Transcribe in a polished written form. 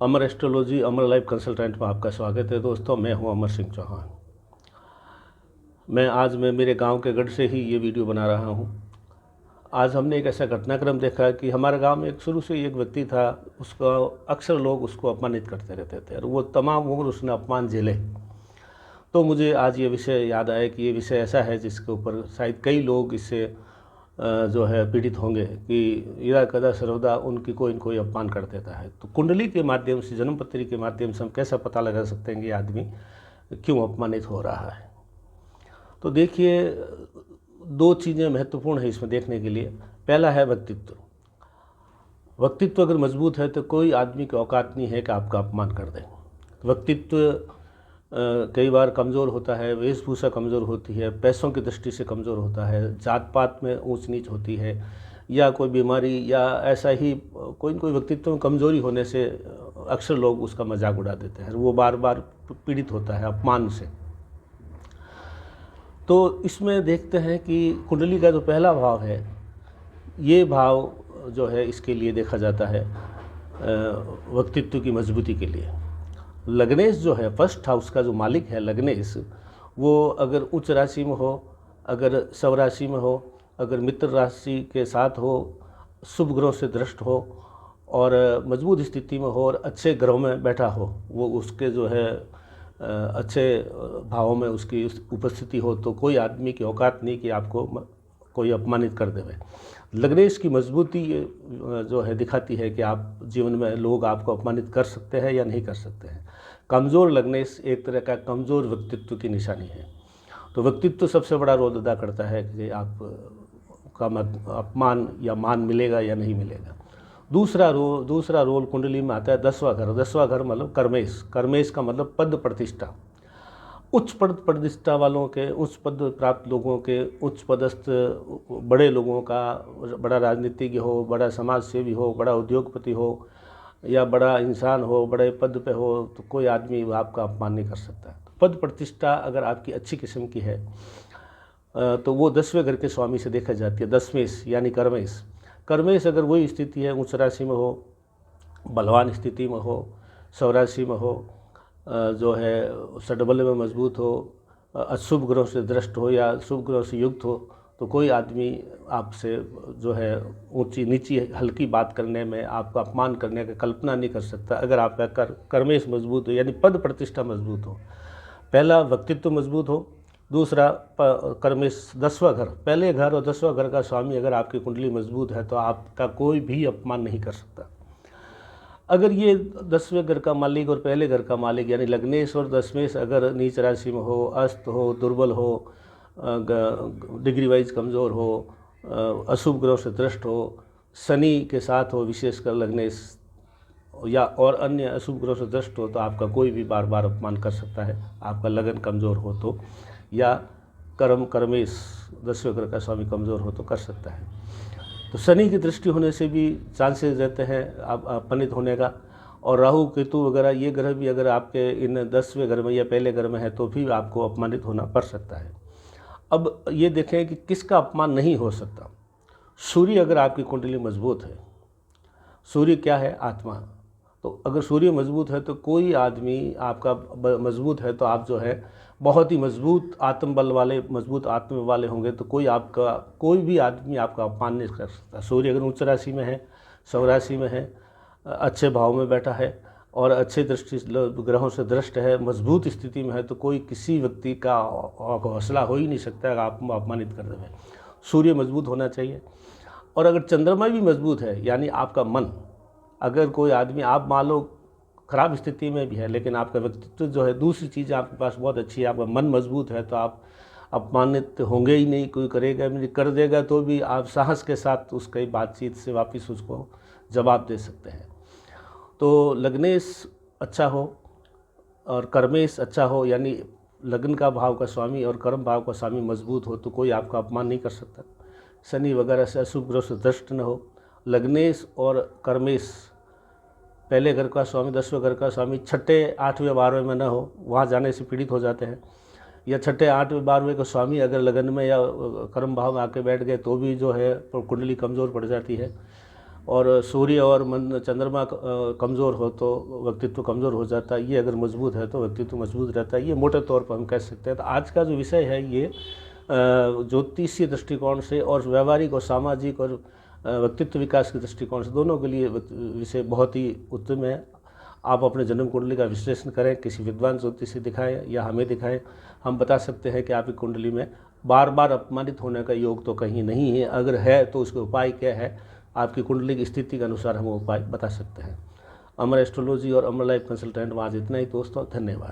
अमर astrology अमर life consultant में आपका स्वागत है दोस्तों। मैं हूं अमर सिंह चौहान। मैं मेरे गांव के गढ़ से ही ये वीडियो बना रहा हूं। आज हमने एक ऐसा घटनाक्रम देखा कि हमारे गांव में शुरू से एक व्यक्ति था, उसका अक्सर लोग उसको अपमानित करते रहते थे और वो तमाम उम्र उसने अपमान झेले। तो मुझे आज ये विषय याद आया कि ये विषय ऐसा है जिसके ऊपर शायद कई लोग इससे जो है पीड़ित होंगे कि इरा कदा सर्वदा उनकी कोई न कोई अपमान कर देता है। तो कुंडली के माध्यम से, जन्म पत्री के माध्यम से हम कैसा पता लगा सकते हैं कि आदमी क्यों अपमानित हो रहा है। तो देखिए, दो चीज़ें महत्वपूर्ण है इसमें देखने के लिए। पहला है व्यक्तित्व। व्यक्तित्व अगर मजबूत है तो कोई आदमी की औकात नहीं है कि आपका अपमान कर दे। व्यक्तित्व कई बार कमज़ोर होता है, वेशभूषा कमज़ोर होती है, पैसों की दृष्टि से कमज़ोर होता है, जात पात में ऊंच नीच होती है, या कोई बीमारी, या ऐसा ही कोई न कोई व्यक्तित्व में कमज़ोरी होने से अक्सर लोग उसका मजाक उड़ा देते हैं। वो बार बार पीड़ित होता है अपमान से। तो इसमें देखते हैं कि कुंडली का जो पहला भाव है, ये भाव जो है इसके लिए देखा जाता है व्यक्तित्व की मजबूती के लिए। लग्नेश जो है, फर्स्ट हाउस का जो मालिक है लग्नेश, वो अगर उच्च राशि में हो, अगर स्व राशि में हो, अगर मित्र राशि के साथ हो, शुभ ग्रहों से दृष्ट हो और मजबूत स्थिति में हो और अच्छे ग्रहों में बैठा हो, वो उसके जो है अच्छे भावों में उसकी उपस्थिति हो, तो कोई आदमी की औकात नहीं कि आपको कोई अपमानित कर देवे। लग्नेश की मजबूती जो है दिखाती है कि आप जीवन में लोग आपको अपमानित कर सकते हैं या नहीं कर सकते हैं। कमज़ोर लग्नेश एक तरह का कमज़ोर व्यक्तित्व की निशानी है। तो व्यक्तित्व सबसे बड़ा रोल अदा करता है कि आप का अपमान या मान मिलेगा या नहीं मिलेगा। दूसरा रोल कुंडली में आता है 10वां घर। 10वां घर मतलब कर्मेश। कर्मेश का मतलब पद प्रतिष्ठा। उच्च पद प्रतिष्ठा वालों के, उच्च पद प्राप्त लोगों के, उच्च पदस्थ बड़े लोगों का, बड़ा राजनीतिज्ञ हो, बड़ा समाज सेवी हो, बड़ा उद्योगपति हो, या बड़ा इंसान हो, बड़े पद पे हो, तो कोई आदमी आपका अपमान नहीं कर सकता। तो पद प्रतिष्ठा अगर आपकी अच्छी किस्म की है तो वो 10वें घर के स्वामी से देखा जाती है। दशमेश यानी कर्मेश। कर्मेश अगर वही स्थिति है, उच्च राशि में हो, बलवान स्थिति में हो, स्व राशि में हो, जो है षडबल में मजबूत हो, अशुभ ग्रहों से दृष्ट हो या शुभ ग्रहों से युक्त हो, तो कोई आदमी आपसे जो है ऊंची नीची हल्की बात करने में, आपका अपमान करने का कल्पना नहीं कर सकता अगर आपका कर्मेश मजबूत हो, यानी पद प्रतिष्ठा मजबूत हो। पहला व्यक्तित्व मजबूत हो, दूसरा कर्मेश 10वां घर, पहले घर और 10वां घर का स्वामी अगर आपकी कुंडली मजबूत है तो आपका कोई भी अपमान नहीं कर सकता। अगर ये 10वें घर का मालिक और पहले घर का मालिक यानी लग्नेश और दशमेश अगर नीच राशि में हो, अस्त हो, दुर्बल हो, डिग्री वाइज कमज़ोर हो, अशुभ ग्रहों से दृष्ट हो, शनि के साथ हो, विशेषकर लग्नेश, या और अन्य अशुभ ग्रहों से दृष्ट हो, तो आपका कोई भी बार बार अपमान कर सकता है। आपका लगन कमज़ोर हो तो, या कर्मेश 10वें घर का स्वामी कमज़ोर हो तो कर सकता है। तो शनि की दृष्टि होने से भी चांसेस रहते हैं आप अपमानित होने का। और राहु केतु वगैरह ये ग्रह भी अगर आपके इन 10वें घर में या पहले घर में है तो भी आपको अपमानित होना पड़ सकता है। अब ये देखें कि किसका अपमान नहीं हो सकता। सूर्य अगर आपकी कुंडली मजबूत है, सूर्य क्या है? आत्मा। तो अगर सूर्य मजबूत है तो कोई आदमी आपका मजबूत है तो आप जो है बहुत ही मजबूत आत्मबल वाले, मजबूत आत्म वाले होंगे, तो कोई भी आदमी आपका अपमान नहीं कर सकता। सूर्य अगर उच्च राशि में है, स्व राशि में है, अच्छे भाव में बैठा है और अच्छे दृष्टि ग्रहों से दृष्ट है, मजबूत स्थिति में है, तो कोई किसी व्यक्ति का हौसला हो ही नहीं सकता है आप अपमानित कर दें। सूर्य मजबूत होना चाहिए। और अगर चंद्रमा भी मजबूत है, यानी आपका मन, अगर कोई आदमी, आप मान लो खराब स्थिति में भी है लेकिन आपका व्यक्तित्व जो है, दूसरी चीज़ आपके पास बहुत अच्छी है, आपका मन मजबूत है, तो आप अपमानित होंगे ही नहीं। कोई करेगा भी नहीं, कर देगा तो भी आप साहस के साथ उसकी बातचीत से वापस उसको जवाब दे सकते हैं। तो लग्नेश अच्छा हो और कर्मेश अच्छा हो, यानी लग्न का भाव का स्वामी और कर्म भाव का स्वामी मजबूत हो, तो कोई आपका अपमान नहीं कर सकता। शनि वगैरह से अशुभ ग्रह से दृष्ट न हो। लग्नेश और कर्मेश पहले घर का स्वामी, 10वें घर का स्वामी 6, 8वें, 12वें में न हो, वहाँ जाने से पीड़ित हो जाते हैं। या 6, 8वें, 12वें का स्वामी अगर लगन में या कर्म भाव में आके बैठ गए तो भी जो है कुंडली कमज़ोर पड़ जाती है। और सूर्य और मन चंद्रमा कमज़ोर हो तो व्यक्तित्व कमज़ोर हो जाता है, ये अगर मजबूत है तो व्यक्तित्व मजबूत रहता है। ये मोटे तौर पर हम कह सकते हैं। तो आज का जो विषय है ये ज्योतिषीय दृष्टिकोण से और व्यवहारिक और सामाजिक और व्यक्तित्व विकास के दृष्टिकोण से दोनों के लिए विषय बहुत ही उत्तम है। आप अपने जन्म कुंडली का विश्लेषण करें, किसी विद्वान ज्योतिष से दिखाएं या हमें दिखाएं। हम बता सकते हैं कि आपकी कुंडली में बार बार अपमानित होने का योग तो कहीं नहीं है, अगर है तो उसके उपाय क्या है, आपकी कुंडली की स्थिति के अनुसार हम उपाय बता सकते हैं। अमर एस्ट्रोलॉजी और अमर लाइफ कंसल्टेंट में आज इतना ही दोस्तों, धन्यवाद।